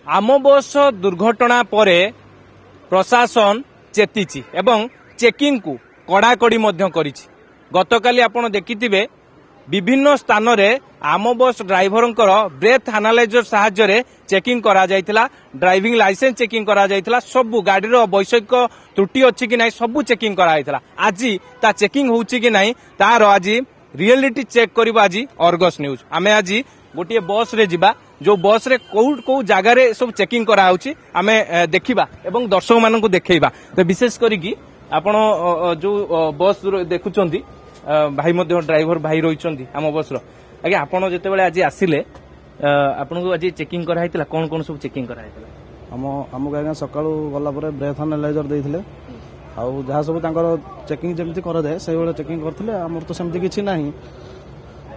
आम बस दुर्घटना परे प्रशासन चेतिची एवं चेकिंग को कड़ाकड़ी करिछि। गतकाली आपण देखिथिबे विभिन्न स्थान रे आम बस ड्राइवर ब्रेथ एनालाइजर साहाय्य चेकिंग करा जायतिला, ड्राइविंग लाइसेंस चेकिंग करा जायतिला, सब गाड़ीर वैषयिक त्रुटि अछि कि नहीं सब चेकिंग करा जायतिला। आज ता चेकिंग होउछि कि नहीं तार आज रियलिटी चेक करिबो आज अर्गस न्यूज। आमे आज गोटे बस रे जिबा जो बस रे कौ जगार सब चेकिंग करा होउछि आमे देखिबा एवं दर्शक माननकु देखैबा। तो विशेष करिकि आपण जो बस देखुचंती भाई मध्य ड्राइवर भाई रही आम बस आज्ञा आपण जितेबाला आज आसिले आपन को आज चेकिंग करा हैतिला कोन कोन सब चेकिंग करा हैतिला? हमको आज्ञा सकाळू गला परे ब्रेथ एनालाइजर देइथिले आ जहाँ सब तांकर चेकिंग जेमती करा जाए से बेले चेकिंग करथिले। हमर तो सेमती किछि नाही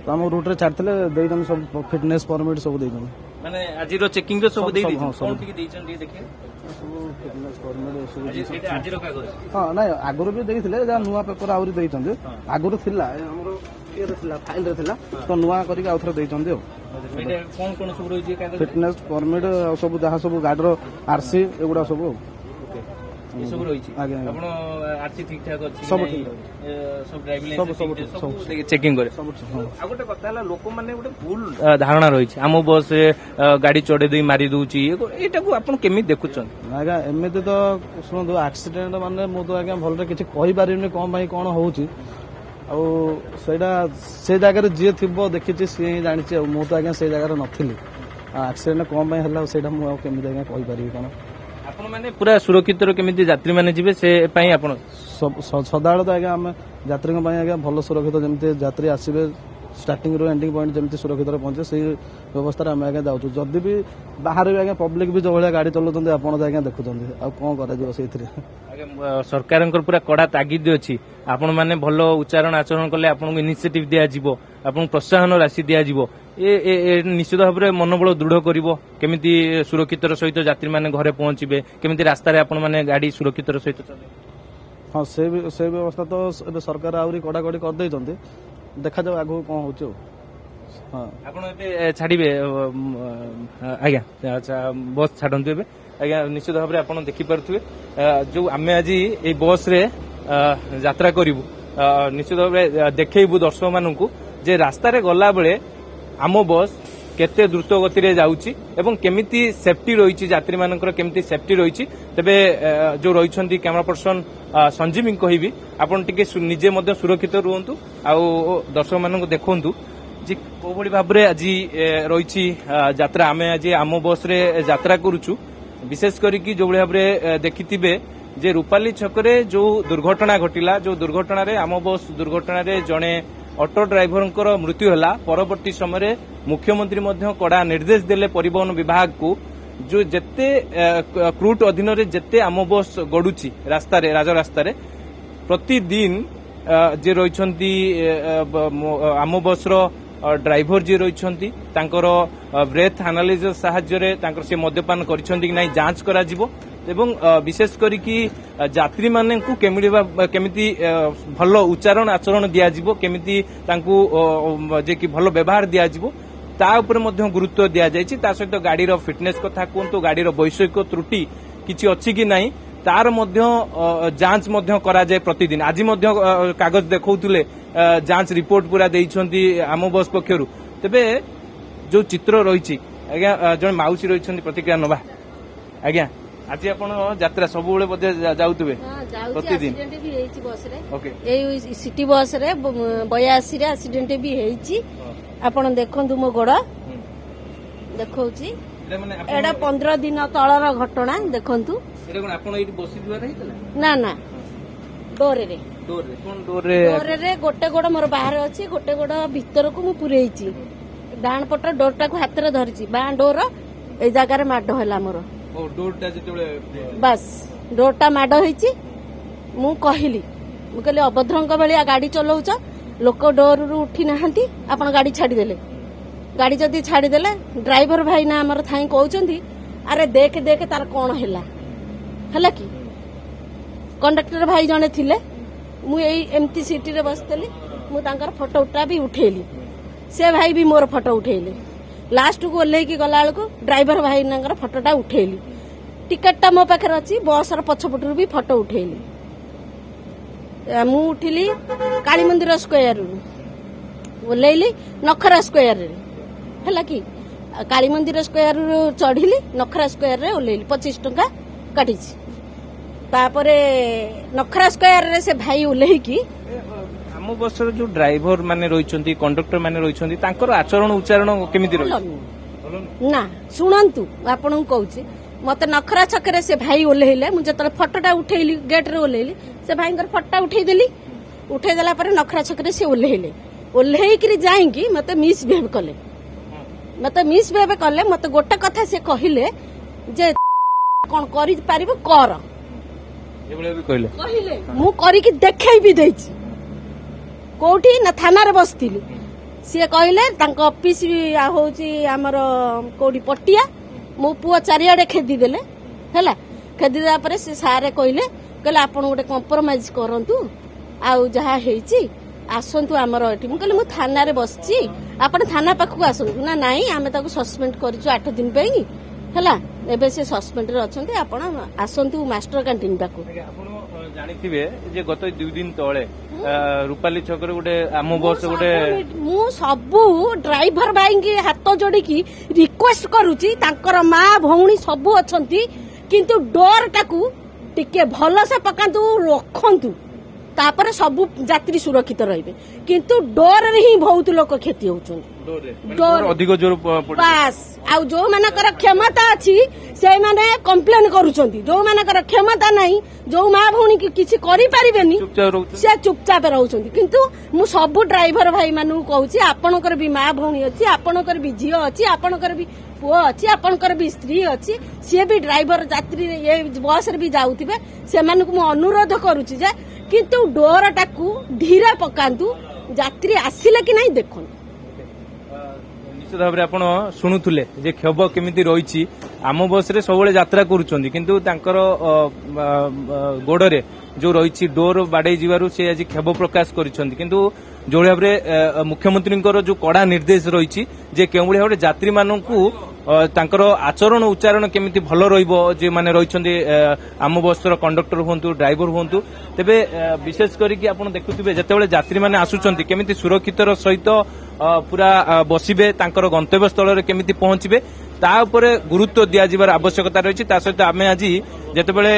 तो हम रूट रे छाडथिले देइदन सब फिटनेस परमिट सब देइदन माने आज रो चेकिंग रो सब देइ दी कोन टिक देइछन टिक देखिए सब फिटनेस परमिट सब आज रो कागज। हां नाही आगुरो भी देइथिले जा नुवा पेपर आउरी देइछन आगुरो थिला हमरो ये थिला फाइल रे थिला तो नुवा करी के आउथरे देइछन दियो एटा कोन कोन सब रही जे कागज फिटनेस परमिट सब जहाँ सब गाडीर आरसी एगुडा सब ये सब रही आगे आपण आरसी ठीक ठाक अछि सब ठीक सब ड्राइविंग लाइसेंस सब चेकिंग करे सब आ गोटे कथा हला लोक माने गोटे भूल धारणा रही आम बस गाड़ी चढ़े दे मारी दूची एटा को आपण केमी देखुछन? आज्ञा एमिति तो सुनंदु एक्सीडेंट माने मु तो आज्ञा भलरे किछि कहि पारिनी कोन भाई कोन होउची आ सेटा से जगह जे थिबो देखिछि से ही जानिछि मु तो आज्ञा से जगह नथिली एक्सीडेंट कोन भाई हला सेटा मु केमिति आज्ञा कहि पारिबी कोन आपण माने पूरा सुरक्षित केमिति यात्री माने जिवे से पई आपण सदाବେଳେ तो आज्ञा आम यात्री आज्ञा भल सुरक्षित जमी यात्री आसवे स्टार्टिंग रू एंडिंग पॉइंट जमी सुरक्षित पहुंचे से व्यवस्था आम आज्ञा जाऊँ जदि भी बाहर भी आज्ञा पब्लिक भी जो भाई गाड़ी चलाउछन्ती आपण आज्ञा देखुछन्ती आ कोन करा से सरकार पूरा कड़ा तागिद अच्छी आपण माने भल उच्चारण आचरण कले आपन इनिशिएटिव दिया जिवो आपन प्रोत्साहन राशि दिया जिवो ए निश्चित भाव में मनोबल दृढ़ करिवो केमिति सुरक्षित सहित यात्री माने घरे पहुंचबे केमिति रास्ता रे आपण माने गाड़ी सुरक्षित सहित चले। हाँ से व्यवस्था तो सरकार आउरी कड़ाकड़ी कर देइछन्ती देखा जाऊ आगु कोन होउछ। हाँ आपण एबे छाड़ीबे आज्ञा अच्छा बस छाडंतु एबे आज्ञा निश्चित भाव में आपण देखि परथुवे जो आमे आज ए बस रे यात्रा करिवु निश्चित भाव में देखैबु दर्शक माननकु जे रास्ता रे गला बेले आम बस केते द्रुत गति रे जाउची एवं केमिति सेफ्टी रही यात्री मानकर केमिति सेफ्टी रही तेबे जो रही कैमरा पर्सन संजीव कहबी आपन टिके निजे मध्य सुरक्षित रुहंतु आ दर्शक मानक देखंतु जे को भली भाव रे आज रही यात्रा आमे आज आम बस रे यात्रा करूछु विशेष करिकि जो भाव रे देखिथिबे जे रूपाली छकरे जो दुर्घटना घटिला जो दुर्घटना रे आम बस दुर्घटना रे जणे ऑटो ड्राइवर मृत्यु है परवर्ती समय मुख्यमंत्री कड़ा निर्देश देले परिवहन विभाग को जो जेते क्रूट अधीन रे जेते आम बस गड़ुची रास्ता रे राजरास्ता रे प्रतिदिन जे रही आम बस ड्राइवर जी रही ब्रेथ एनालाइजर साहाय्य से मद्यपान करिसेंती कि नहीं जांच करा जिवो एवं विशेष करिकि यात्री माने को केमिति भल उच्चारण आचरण दिया जिवो केमिति तांकु जे कि भल व्यवहार दिया जिवो ता ऊपर मध्य गुरुत्व दिया जायछि। ता सहित गाड़ीर फिटनेस कथा कहतु गाड़ीर वैषयिक त्रुटि किछि अछि कि नहीं तार मध्य जांच मध्य करा जाय प्रतिदिन। आज मध्य कागज देखौतुले जांच रिपोर्ट पूरा देइछन्ती आम बस पक्षरु तेबे जो चित्र रहिछि आज्ञा जण माउसी रहिछन्ती प्रतिक्रिया नबा आज्ञा आज आपण यात्रा सब बेले बदे जाउतबे प्रतिदिन ओके ए सिटी बस रे 82 रे एक्सीडेंट भी हेछि आपण देखंतु मो गोड़ देखौछि एडा 15 दिन तळर घटना देखंतु एटा कोन आपण एठी बसी दुआ रहितला ना ना डोर रे कोन डोर रे गोटे गोड़ मोर बाहर अछि गोटे गोड़ भीतर को मु पुरेइछि डाण पट डोरटा को हाथ रे धरिछि बा डोर ए जगह रे माड होला मोर बस डोरटा माड होइछि मु कहली अभद्रंक भलिया गाड़ी चलाउछ लोक डोर रु उठी नाहंती आपण गाड़ी छाड़ी देले गाड़ी जदी छाड़ी देले ड्राइवर भाई ना हमर थाई कहउचंती अरे देख देख तार कोन हैला कि कंडक्टर भाई जने थिले मु एई एमटी सिटी रे बसतली मु तांकर फोटो उठा भी उठेली से भाई भी मोर फोटो उठेले लास्ट को ओह्लैकी गला बेलू ड्राइवर भाई फटोटा उठेली टिकेटा मो पाखे अच्छी बस पछपटू भी फटो उठेली मु उठिली काली मंदिर स्क्वायर ओह्लैली नखरा स्क्वायर है कि काली मंदिर स्क्वायर चढ़िली नखरा स्क्वायर रे ओह्लैली 25 टंका काटी तापरे नखरा स्क्वायर रे से भाई ओह्लैकी आम बस जो ड्राइवर माने रही कंडक्टर माने रही आचरण उच्चारण केमिति रही ना शुणु आपन कहूँ मत नखरा छकरे से भाई ओह्लैले मुझे फटोटा उठेली गेट रे ओह्लैली से भाई फटोटा उठेदेली उठेदेला नखरा छकरे से ओह्लैले ओह्लैकि जाइकी मत मिसबिहेव कले मत मिसबिहेव कले मत गोटे कथा से कहले जे कौन कर कहले मु करिकी देखै भी देछि कोठी ना थाना रे बसथिली सी कहले ऑफिस होची हमर कोठी पटिया मो पुआ चारियाडे खेदी देले हैला खेदी देला परे से सारे कहले आपण गोटे कंप्रोमाइज करंतु आउ जहा हेची आसंतु हमर एठी मु कहले मु थाना रे बसची आपण थाना पाखु आसंतु ना नाही आमे ताको सस्पेंड करिछु 8 दिन पेई हैला एबे से सस्पेंड रे अछंती आपण आसंतु मास्टर कैंटीन पाखु जानिथिबे जे गत 2 दिन तळे रूपाली छक रे गोटे आम बस गोटे मु सबु ड्राइवर भाई के हाथ जोड़ी की रिक्वेस्ट करूची तांकर मां भौणी सबु अछंती किंतु डोर टाकू टिके भल से पकांतु रखंतु तापर सबु यात्री सुरक्षित रहिबे किंतु डोर रे ही बहुत लोक क्षति होउछन डोर अधिक जोर बस आउ जो मानकर क्षमता अछि से माने कंप्लेन करूछंती जो मानकर क्षमता नाही जो मां भौणी की किछि करि परिबेनी से चुपचाप रहउछंती किंतु मु सबु ड्राइवर भाई मानु कहूची आपनकर भी मां भौणी अछि आपनकर भी झियो अछि आपनकर भी पुओ अछि आपनकर भी स्त्री अछि से भी ड्राइवर यात्री ये बस रे भी जाउतिबे से मानकु मु अनुरोध करूची जे किंतु डोर टाकू धीरे पकांतु यात्री आसिले कि नहीं देखो निश्चित भाव आप शुणुले जे क्षोभ केमिति रही आम बस रे सब यात्रा करुँच किंतु तांकर गोड़े जो रही डोर बाड़े जीवारु से आज क्षोभ प्रकाश करिसेंति जो भाव मुख्यमंत्री जो कड़ा निर्देश रही जे केउ भाव यात्री मानकु तांकर आचरण उच्चारण केमिति भल रहिबो जे माने रहिछन्ते आम बसर कंडक्टर हुंतु ड्राइवर हुंतु तेबे विशेष करिकि आपण देखुथिबे जेतेबेले यात्री माने आसुचन्ति केमिति सुरक्षितर सहित पूरा बसिबे तांकर गंतव्य स्थल रे केमिति पहुंचबे ता उपरे गुरुत्व दिया जिबार आवश्यकता रही ता सहित आमे आज जेतेबेले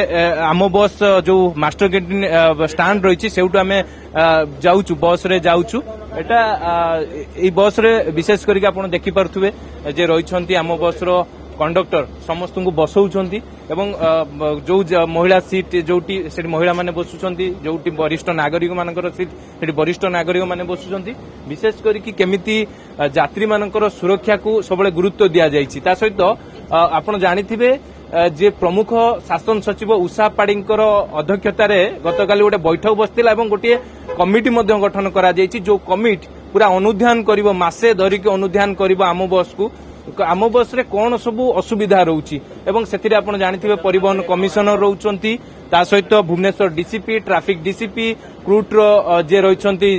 आम बस जो मास्टर कैंटीन स्टैंड रही सेउटु आमे जाउछु बस रे जाउछु एटा ए बस रे विशेष करिकि आपण देखि पारथुबे जे रहिछन्ति आम बस रो कंडक्टर समस्त को बसौछन्ति एवं जो महिला सीट जोटी सेठी महिला माने बसुछन्ति जोटी वरिष्ठ नागरिक मानकर सीट सेठी वरिष्ठ नागरिक माने बसुछन्ति विशेष करिकि केमिति यात्री मानकर सुरक्षा को सबले गुरुत्व दिया जायछि ता सहित आपण जानिथिबे जे प्रमुख शासन सचिव उषा पाड़ींकर अध्यक्षतार गतकाली गोटे बैठक बसतिला एवं गोटे कमिटी मध्य गठन करा जायछि जो कमिटी पूरा अनुध्यान करिवो मासे धरिक अनुध्यान करिवो आम बस को आम बस रे कौन सब असुविधा रोची एवं सेथिरे आपण जानिथिबे परिवहन कमिशनर रोचंती ता सहित भुवनेश्वर डीसीपी ट्रैफिक डीसीपी क्रूट रो जे रहिछंती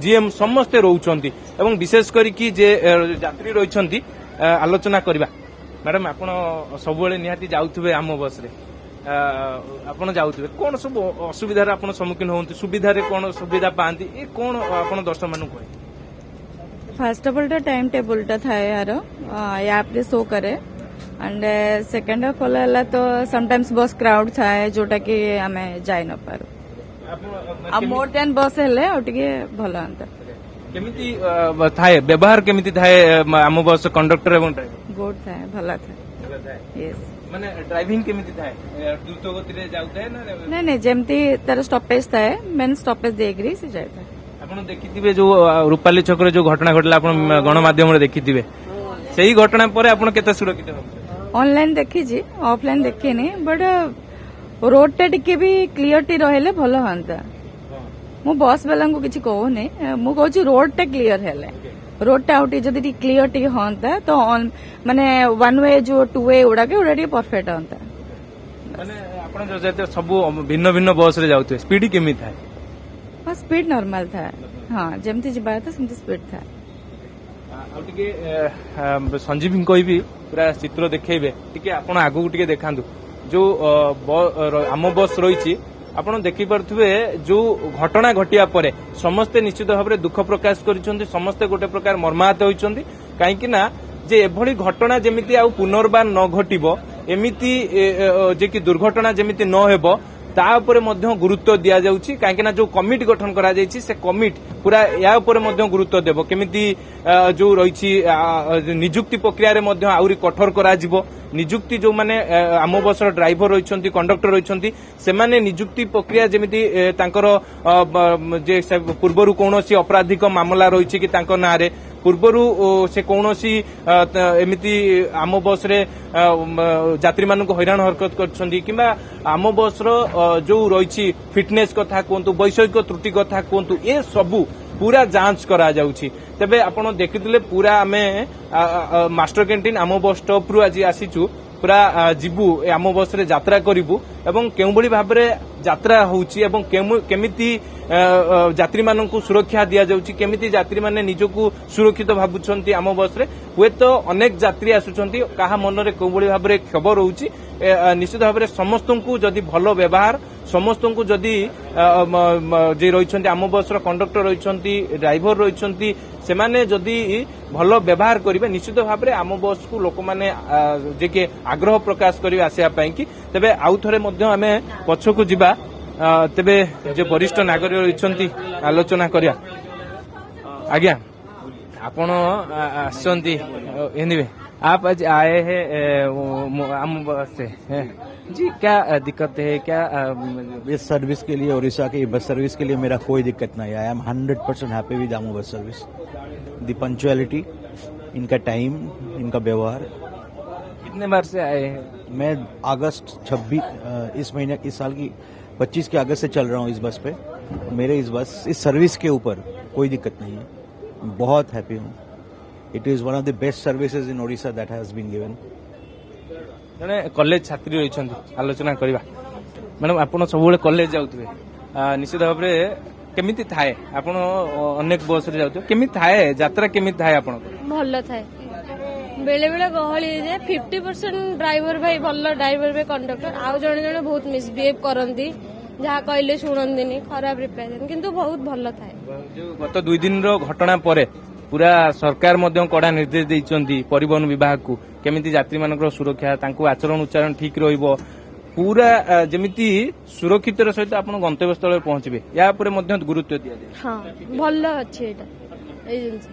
जीएम समस्ते रोचंती एवं विशेष करिकि जे यात्री रहिछंती आलोचना करबा मैडम आपण सबुबेले निहाती जाउथिबे आम बस रे आपण जाउथिबे कोन सब असुविधा रे आपण सम्मुखीन होंती सुविधा रे कोन सुविधा पांती ए कोन आपण दर्शक मानु कोइ फर्स्ट ऑफ ऑल तो टाइम टेबल टा था यार ऐप रे शो करे एंड सेकंड ऑफ ऑल हला तो समटाइम्स बस क्राउड था जोटा कि हमें जाय न पारो अब मोर देन बस हेले ओटिके भलो अंतर केमिति थाए व्यवहार केमिति थाए आम बस कंडक्टर एवं ड्राइवर गुड था भला था यस माने ड्राइविंग केमिति थाए द्रुत गति रे जाउताय ना नहीं जेमती तार स्टॉपेज था मेन स्टॉपेज देग्री से जायता आपण देखिथिबे जो रूपाली छकरे जो घटना घटला आपण गणमाध्यम रे देखिथिबे सेही घटना परे आपण केते सुरक्षित हो ऑनलाइन देखि जी ऑफलाइन देखिनी बट रोड टा टिके भी क्लियरिटी रहले भलो हंता मु बस वाला को किछि कहू नै मु कहू रोड टा क्लियर हेले रोड टा आउट जदी क्लियरिटी हंता तो माने वन वे जो टू वे उडा के उडा परफेक्ट हंता माने आपण जो जते सब भिन्न भिन्न बस रे जाउते स्पीड केमि थाए हाँ स्पीड नॉर्मल था हाँ जमती जब था समझे स्पीड था संजीवी कहबी पूरा चित्र देखैबे टिके आपण आगु टिके देखांतु जो आम बस रही आपण देखि पारुथिबे जो घटना घटिया परे समस्ते निश्चित भाव में दुख प्रकाश करिसेंती समस्ते गोटे प्रकार मर्माहत होइचंती काहेकि ना जे एभली घटना जेमिति आउ पुनर्बार न घटिबो एमिति जे कि दुर्घटना जेमिति न हेबो ता उपरे मध्य गुरुत्व दिया जाउची काहेकि ना जो कमिटी गठन करा जाइछि से कमिटी पूरा या उपरे मध्य गुरुत्व देबो केमिति जो रहिछि नियुक्ति प्रक्रिया रे मध्य आउरी कठोर करा जिवो नियुक्ति जो माने आम बसर ड्राइवर रहिछंती कंडक्टर रहिछंती से माने नियुक्ति प्रक्रिया जेमिति तांकर जे पूर्वरु कोनोसी आपराधिक मामला रहिछि कि तांको नारे पूर्वरु से कौनसी एमिति आम बस रे यात्री मानक हैरान हरकत करछंती किंबा आम बस रो जो रही फिटनेस कथा कहतु वैषयिक त्रुटि कथा कहतु ए सबू पूरा जांच करा जाउछि तबे आपण देखिथिले पूरा आमे मास्टर कैंटीन आम बस स्टॉप रु आज आसीचु पूरा जीवु आम बस रे यात्रा करिवु एवं केउबळी भाबरे यात्रा होउछि एवं केमिति यात्री मानकु सुरक्षा दिया जाउछि केमिति यात्री माने निजकु सुरक्षित भाबुछंती आम बस रे हुए तो अनेक यात्री आसुछंती काहा मन रे केउबळी भाबरे खबर होउछि निश्चित भाबरे समस्तंकु जदि भलो व्यवहार समस्तंकु जदि जे रहिछंती आम बस रो कंडक्टर रहिछंती ड्राइवर रहिछंती सेमाने जदि भलो व्यवहार करिवे निश्चित भाबरे आम बस को लोक माने जे के आग्रह प्रकाश करिवे आसिया पई कि तबे आउ थरे मध्य आमे पछकु जिबा तबे जे वरिष्ठ नागरिक रहिछंती आलोचना करिया आज्ञा आपण आसंती एनीवे आप आज आए हैं आम बस से जी क्या दिक्कत है क्या इस सर्विस के लिए उड़ीसा की बस सर्विस के लिए मेरा कोई दिक्कत नहीं है I am 100% happy with Amo bus service the punctuality इनका टाइम इनका व्यवहार कितने बार से आए हैं मैं अगस्त 26 इस महीने इस साल की 25 के अगस्त से चल रहा हूँ इस बस पे मेरे इस सर्विस के ऊपर कोई दिक्कत नहीं है बहुत हैप्पी हूँ it is one of the best services in Odisha that has been given जने कॉलेज छात्री रही आलोचना करवा मैडम आपण सब कॉलेज जाउथबे निश्चित भाव में केमिति थाए आपण अनेक बस रे जाउथबे केमिति थाए यात्रा केमिति थाए आपण भल थाए बेले बेले गहली जे 50% ड्राइवर भाई भल ड्राइवर भाई कंडक्टर आउ जणे जणे बहुत मिसबिहेव करंती जहाँ कहले शुणंदिनी खराब रिप्लाई देन किंतु बहुत भल थाए जो गत 2 दिन रो घटना परे पूरा सरकार मध्य कड़ा निर्देश देइचंती परिवहन विभाग को केमिति यात्री मानकर सुरक्षा तांको आचरण उच्चारण ठीक रहिबो पूरा जेमिति सुरक्षित सहित आपण गंतव्य स्थल पहुंचबे या पर मध्य गुरुत्व दिया जाय हां भल अछि एटा ए जिंस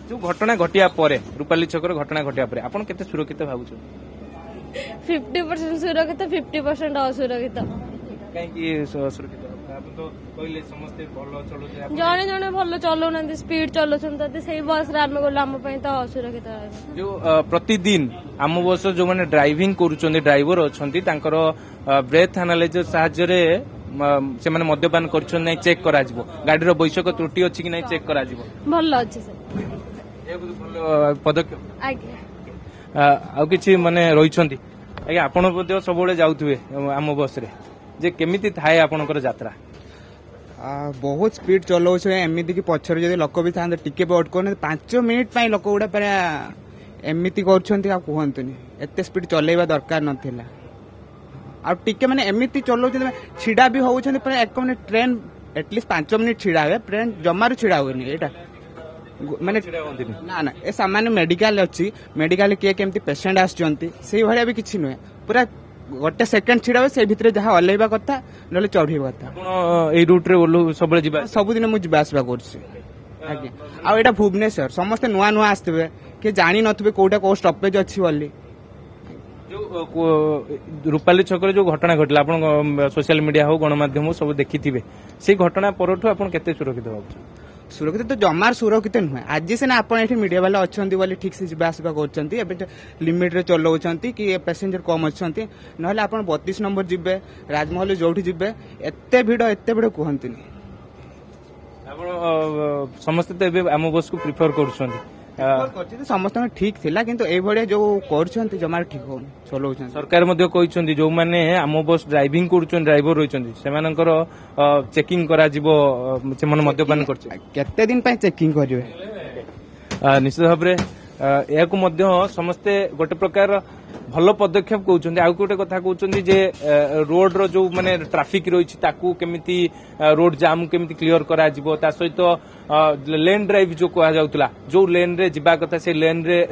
जो घटना घटिया परे रूपाली छकर घटना घटिया परे आपण केते सुरक्षित भाबुछ 50% सुरक्षित 50% असुरक्षित काहे कि सुरक्षित आपण तो कहले समस्त भलो चलो जणे जणे भलो चलोनांती स्पीड चलोछन त सेही बस रे आमे गोला हम पई त असुरक्षित जो प्रतिदिन आम बस जो माने ड्राइविंग करूछन्ती ड्राइवर अछन्ती तांकर ब्रेथ एनालाइजर सहायता रे से माने मद्यपान करछन नै चेक करा जिवो गाडी रो वैषयिक त्रुटि अछि कि नै चेक करा जिवो भल अछि सर ए भल पदक्षेप आगे आ किछि माने रहिछन्ती आज्ञा आपण मध्ये सबले जाउथुवे आम बस रे जे केमिति थाए आपनकर यात्रा बहुत स्पीड चलाऊ एमती कि पछर जब लोक भी था टिके वेट कर 5 मिनिट लोक गुड़ा पूरा एमती कहतुनि एत स्पीड चलैवा दरकार नाला आटे मैंने एमती चलाऊ छिड़ा भी होती एक मिनट ट्रेन एटलिस्ट 5 मिनिट छिड़ा हुए ट्रेन जमार छिड़ा हुए यहाँ माने ना ना ए सामान्य मेडिकल अच्छी मेडिकल किए केमती पेसेंट आसुँच भाया भी किसी नुहे पूरा गोटे सेकेंड छिड़ा हुए से भितर जहाँ ओल्लैवा कथा ना चढ़ेवा कथा रूट रे सबुदिन मुझे आसवा करज्ञा आईटा भुवनेश्वर समस्ते नुआ नुआ आसवे किए जानी नथिबे कोटा को स्टॉपेज अच्छी बोली रूपाली छक जो घटना घटला आपण सोशल मीडिया हो गणमाध्यम हो सब देखिथिबे से घटना परठु आपण केते सुरक्षित भाबु सुरक्षित तो जमार सुरक्षित नुहे आज सीना आप मीडिया वाला अच्छा बोली ठीक से जावा आसवा कर लिमिट रे चलाउछंती कि पैसेंजर कम अच्छी ना आप 32 नंबर जीवे राजमहल जो एत भिड़ कहतुनि समस्ते तो आम बस को प्रिफर कर समस्त ठीक थिला किंतु ए भड़े जो करछंती जमार ठीक हो चलाउछन सरकार मध्ये कहिसंती जो माने आम बस ड्राइविंग करूछन ड्राइवर रहिसंती सेमानकर चेकिंग करा जिवो से मन मद्यपान करछ केते दिन पय चेकिंग करिवे निश्चित भाव या समस्ते गोटे प्रकार भल पदक्षेप कहते आउ गोटे कथा कहते जे रोड रो जो माने ट्राफिक रही केमिति रोड जाम केमिति क्लियर करा जिवो ता सहित लेन ड्राइव जो कहा जाउतला जो लेन रे जिबा कथा से लेन रे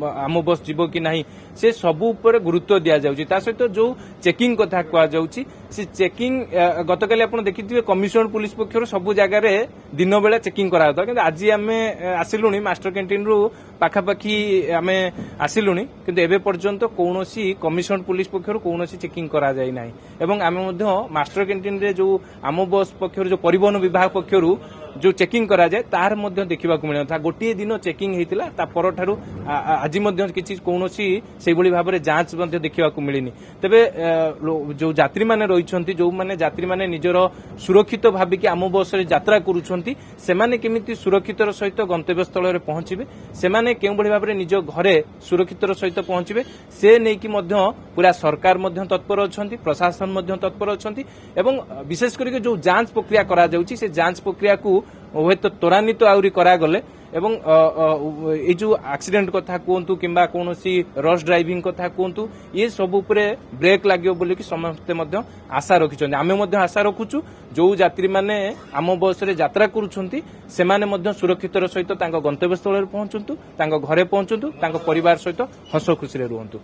आम बस जीवो कि नहीं से सबु ऊपर गुरुत्व दिया जाउची ता सहित जो चेकिंग कथा कहा जाउची से चेकिंग गतकाली आपण देखिथिबे कमिशनर पुलिस पक्षर सबु जगह रे दिन बेला चेकिंग करा होता किंतु आज आमे आसिलुनी मास्टर कैंटीन रु पाखापाखी आमे आसिलुनी किंतु एबे पर्यंत कौनसी कमिशनर पुलिस पक्षर कौनसी चेकिंग करा जाय नाही एवं आमे मध्य मास्टर कैंटीन रे जो आम बस पक्षर जो परिवहन विभाग पक्षर जो चेकिंग करा जाए तार मध्य देखा मिल था गोटे दिन चेकिंग होता ता परठारु आज किसी कौनसी से भाव में जांच देखा मिलनी तेबे जो यात्री माने रही जो माने यात्री माने निजर सुरक्षित भाविक आम बस रे यात्रा करुछंती सेमाने केमिति सुरक्षितर सहित गंतव्य स्थल रे पहुंचबे सेमाने केउ बढी भाव रे निज घरे सुरक्षितर सहित पहुंचबे से नेकी मध्य पूरा सरकार मध्य तत्पर अछंती प्रशासन मध्य तत्पर अछंती एवं विशेष करके जो जांच प्रक्रिया करा जाउची से जांच प्रक्रिया को तो त्वरान्वित आउरी करागले एवं ये जो एक्सीडेंट कथा कहतु किंबा कौन सी रश ड्राइविंग कथा कहतु ये सब उपरे ब्रेक लगे बोली कि समस्ते मध्य आशा रखिछन्ति आमे मध्य आशा रखुछु जो यात्री माने आम बस रे यात्रा करूछन्ति सेमाने मध्य सुरक्षितर सहित तांको गंतव्य स्थल रे पहुंचंतु तांको घरे पहुंचंतु तांको परिवार सहित हस खुशी रे रुहंतु।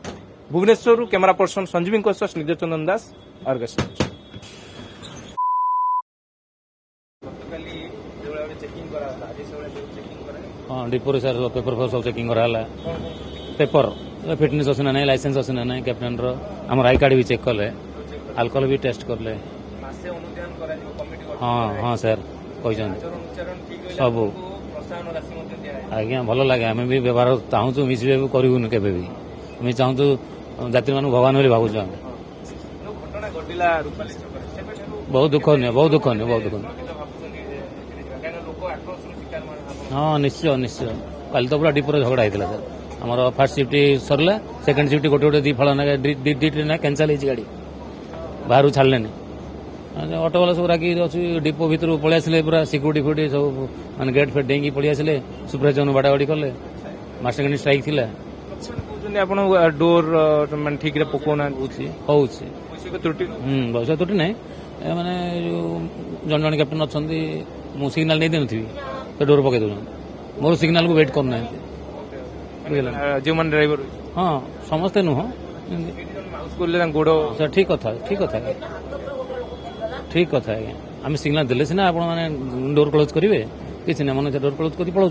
भुवनेश्वर कैमरा पर्सन संजीवी सह स्निग्ध चंदन दास अर्गस। हाँ डिपोरे सर पेपर फर सब चेकिंग कराला पेपर फिटनेस अच्छे ना लाइसेंस अच्छे ना कैप्टेन आम आई कार्ड भी चेक कले अल्कोहल भी टेस्ट करले हाँ हाँ सर कहते सब आज्ञा भल लगे आम भी व्यवहार चाहूँ मिसबिहेव करूँ केवे भी आम चाहूँ यात्री मान भगवान बोली भावुँ आम बहुत दुख नहीं बहुत दुख नहीं बहुत दुख नहीं हाँ निश्चय निश्चय कल तो पूरा डिपोरे झगड़ा होता सर आमर फास्ट सिफ्ट सरला सेकेंड सिफ्ट गोटे गोटे दी फल ना कैंसल होती गाड़ी बाहर छाड़े ऑटो वाला सब रागी अच्छी डिपो भितर पलि आसे पूरा सिक्यूरीटी फुटी सब मैंने गेट फेट डेंगी पलि आसे सुपरभाइजर बाड़ाबाड़ी कले मास्टर कैंटीन स्ट्राइक थी डोर मैं ठीक पकाना हूँ बस त्रुटि ना मैंने जन जन कैप्टेन अच्छा मुझे सिग्नाल नहीं देनी तो डोर पकई दौन मोर सिग्नाल को वेट करना जो मैंने ड्राइवर हाँ समस्ते नुह गोड़ सर ठीक कथा ठीक कथा ठीक कथा आज्ञा आम सिग्नाल देले सिना आप डोर क्लोज करेंगे किसी ना मन डोर क्लोज कर पलाऊँ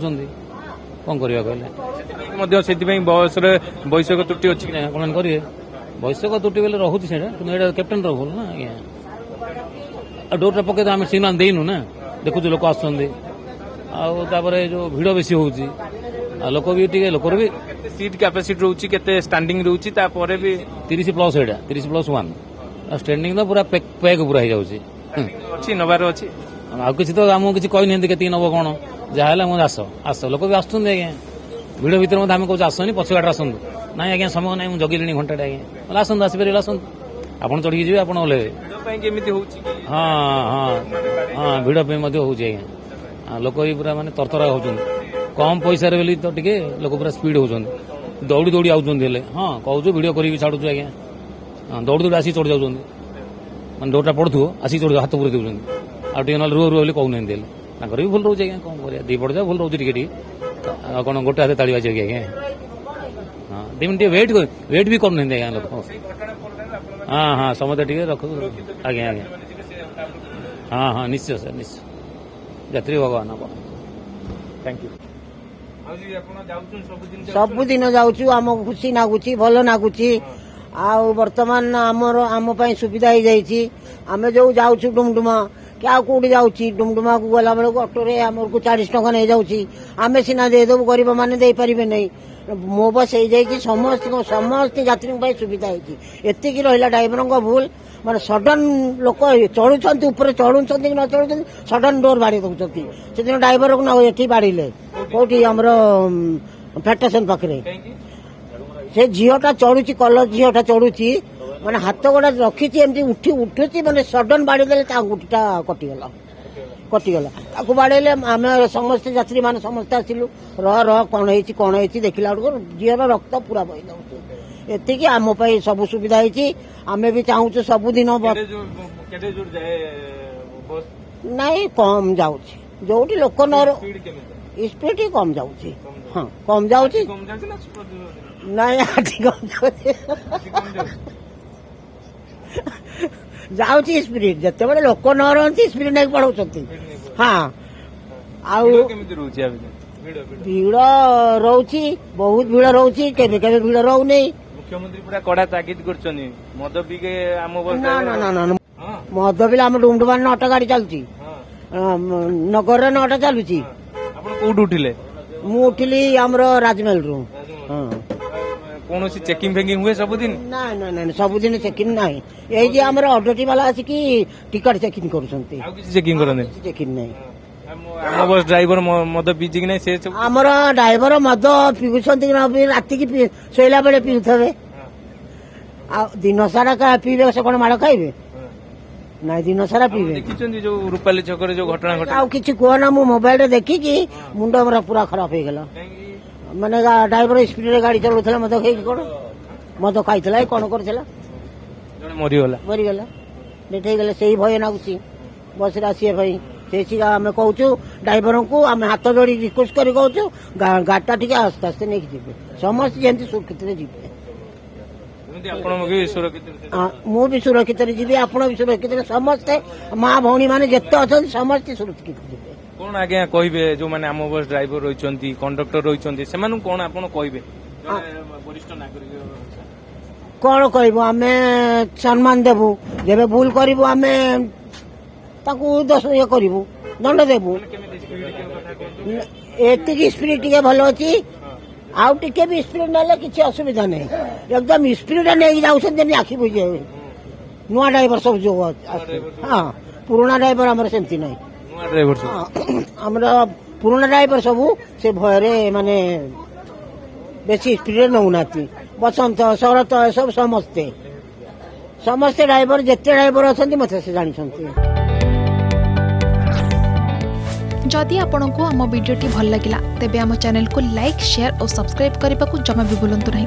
कौन करवा कहले से बस वैषयिक त्रुटि अच्छी कमेंट करेंगे वैषयिक त्रुटि बेले रोचे कि कैप्टेन भूल ना आज्ञा डोर पकई तो आम सिग्नाल देनु ना देखु लोक आसुच्च जो भिड़ बेसी होउची लोक भी टिके लोकर भी सीट कैपेसिटी रोची केते स्टैंडिंग रोची तापर भी 30+ एडा 30+1 स्टैंडिंग तो पूरा पैक पूरा हो जाउची अछि नबार अछि आ किछि तो हमहु किछि कहि नहंती केति नबो कोन जाहला मो आस आस लोक भी आसुछन आज्ञा भिड़ भीतर मते हम कहू आसनी पछगाट आसंतु नाही आज्ञा समय नाही मु जगिलिनी घंटाटे आज्ञा आसंतु आसी परिला आसंतु आपण चढ़ी जिवे आपण ओले भिड़ पई केमिति होउची हां हां हां भिड़ पई मध्ये होउची आज्ञा लोक भी पूरा माने तरतरा होउछन कम पैसा रे तो टिके लोक पूरा स्पीड होउछन दौड़ी दौड़ी आउछन हेले हां कहू वीडियो करी भी छाडुछु आज्ञा हां दौड़ी दौड़ी आसी चढ़ जाउछन माने डोरटा पड़थु आसी चढ़ हाथ पुरे देउछन आ टिके नल रुह रुह बोली कहू नहीं देले ताकर भी भूल रहउछ आज्ञा कोन करिया दी पड़ जा भूल रहउछ टिके टिके आ कोन गोटे हाथे ताली बाजी आज्ञा हां 2 मिनिट वेट भी कर नहीं आज्ञा लोक हां हां समझ टिके रख आज्ञा आज्ञा हां हां निश्चय सर निश्चय यात्री भगवान आप थैंक यू सबुदिन जाऊँ आम खुशी नागुची भल नागुची वर्तमान आम सुविधा हो जाइए आम जो जाऊँ डुमडुमा क्या कौटी जाऊँगी डुमडुमा को गला बेलू अटोरे आमको 40 टका नहीं जाऊँगी आम सीना देदेबू गरीब मैंने दे पारे नहीं मो बस हो जाइए समस्त यात्री सुविधा होती रहा ड्राइवर भूल माने सडन लोक चढ़ुंट ऊपर चढ़ुंट कि न चढ़ुं सडन डोर बाड़ी दौरान से दिन ड्राइवर को ना ये बाड़े कौटी आमर फेटन पाखे से झीटा चढ़ुची कलर झीटा चढ़ुची माने हाथ गोड़ा रखी एमती उठुची माने सडन बाड़ी देले अंगुठीटा कटिगला କଟିଗଲା ତାକୁ ବାଡେଇଲେ ଆମେ ସମସ୍ତେ ଯାତ୍ରୀ ମାନେ ସମସ୍ତେ ଆସିଲୁ ରହ କଣ ହେଇଛି ଦେଖିଲା ବେଳକୁ ଝିଅର ରକ୍ତ ପୁରା ବହି ଯାଉଛି। ଏତିକି ଆମ ପାଇଁ ସବୁ ସୁବିଧା ହେଇଛି। ଆମେ ବି ଚାହୁଁଛୁ ସବୁଦିନ ନାଇଁ କମ ଯାଉଛି ଯୋଉଠି ଲୋକ ନ ସ୍ପିଡ କମ ଯାଉଛି। ହଁ କମ ଯାଉଛି ନାଇଁ ଆଜି କମ ଯାଉଛି ସ୍ପିଡ ଯେତେବେଳେ ଲୋକ ନ ରହନ୍ତି ସ୍ପିଡ ନେଇକି ପଢଉଛନ୍ତି। ହଁ ଆଉ ଭିଡ ରହୁଛି ବହୁତ ଭିଡ ରହୁଛି କେବେ କେବେ ଭିଡ ରହୁନି। ମୁଖ୍ୟମନ୍ତ୍ରୀ ପୁରା କଡା ତାଗିଦ କରୁଛନ୍ତି ମଦ ପିଇକେ ଆମ ନା ମଦ ପିଲା ଆମ ଡୁମଡୁମାରେ 9ଟା ଗାଡି ଚାଲୁଛି ନଗରରେ 9ଟା ଚାଲୁଛି। ଆପଣ କୋଉଠି ଉଠିଲେ? ମୁଁ ଉଠିଲି ଆମର ରାଜମହଲରୁ। କୌଣସି ଚେକିଂ ଫେକିଂ ହୁଏ ସବୁଦିନ? ନାଇଁ ସବୁଦିନ ଚେକିଂ ନାହିଁ। ଏଇ ଯେ ଆମର ଅଡଟି ବାଲା ଆସିକି ଟିକଟ ଚେକିଂ କରୁଛନ୍ତି। ଆଉ କିଛି ଚେକିଂ କରନ୍ତି? ଚେକିଂ ନାହିଁ। ଆମ ବସ୍ ଡ୍ରାଇଭର ମଦ ପିଇଛି କି ନାହିଁ ସେ ସବୁ? ଆମର ଡ୍ରାଇଭର ମଦ ପିଉଛନ୍ତି କି ନ ପିଉ ରାତିକି ଶୋଇଲା ବେଳେ ପିଉଥିବେ। ଆଉ ଦିନ ସାରା ପିଇବେ ସେ କଣ ମାଡ଼ ଖାଇବେ? ନାଇଁ ଦିନ ସାରା ପିଇବେ। ଦେଖିଛନ୍ତି ଯୋଉ ରୂପାଲି ଛକରେ ଯୋଉ ଘଟଣା ଘଟେ? ଆଉ କିଛି କୁହନା ମୁଁ ମୋବାଇଲରେ ଦେଖିକି ମୁଣ୍ଡ ମୋର ପୁରା ଖରାପ ହେଇଗଲା। ମାନେ ଡ୍ରାଇଭର ସ୍ପିଡରେ ଗାଡି ଚଲାଉଥିଲା ମଦ ଖାଇକି କଣ ମଦ ଖାଇଥିଲା କଣ କରିଥିଲା ଜଣେ ମରିଗଲା ଡେଥ୍ ହେଇଗଲା। ସେଇ ଭୟ ଲାଗୁଛି ବସରେ ଆସିବା ପାଇଁ। ସେଇଠି ଆମେ କହୁଛୁ ଡ୍ରାଇଭରଙ୍କୁ ଆମେ ହାତ ଯୋଡି ରିକ୍ୱେଷ୍ଟ କରି କହୁଛୁ ଗାଡିଟା ଟିକେ ଆସ୍ତେ ଆସ୍ତେ ନେଇକି ଯିବେ ସମସ୍ତେ ଯେମିତି ସୁରକ୍ଷିତରେ ଯିବେ। ମୁଁ ବି ସୁରକ୍ଷିତରେ ଯିବି ଆପଣ ବି ସୁରକ୍ଷିତରେ ସମସ୍ତେ ମା ଭଉଣୀ ମାନେ ଯେତେ ଅଛନ୍ତି ସମସ୍ତେ ସୁରକ୍ଷିତ ଯିବେ। କଣ ଆଜ୍ଞା କହିବେ ଯୋଉମାନେ ଆମ ବସ୍ ଡ୍ରାଇଭର ରହିଛନ୍ତି କଣ୍ଡକ୍ଟର ରହିଛନ୍ତି ସେମାନଙ୍କୁ କଣ ଆପଣ କହିବେ? ବରିଷ୍ଠ ନାଗରିକ କଣ କହିବୁ ଆମେ ସମ୍ମାନ ଦେବୁ ଯେବେ ଭୁଲ କରିବୁ ଆମେ ତାକୁ ଇଏ କରିବୁ ଦଣ୍ଡ ଦେବୁ। ଏତିକି ସ୍ପିଡ ଟିକେ ଭଲ ଅଛି ଆଉ ଟିକେ ବି ସ୍ପିଡ ନେଲେ କିଛି ଅସୁବିଧା ନାହିଁ। ଏକଦମ ସ୍ପିଡ ନେଇକି ଯାଉଛନ୍ତି ଯେମିତି ଆଖି ବୁଝି ନୂଆ ଡ୍ରାଇଭର ସବୁ ଯୋଉ ହଁ ପୁରୁଣା ଡ୍ରାଇଭର ଆମର ସେମିତି ନାହିଁ। ଆମର ପୁରୁଣା ଡ୍ରାଇଭର ସବୁ ସେ ଭୟରେ ମାନେ ବେଶୀ ସ୍ପିଡରେ ନେଉନାହାନ୍ତି। ବସନ୍ତ ଶରତ ଏସବୁ ସମସ୍ତେ ଡ୍ରାଇଭର ଯେତେ ଡ୍ରାଇଭର ଅଛନ୍ତି ମତେ ସେ ଜାଣିଛନ୍ତି। जदि आपंक आम भिडी भल लगा तेब आम चैनल को लाइक शेयर और सब्सक्राइब करने को जमा भी भूलु नहीं।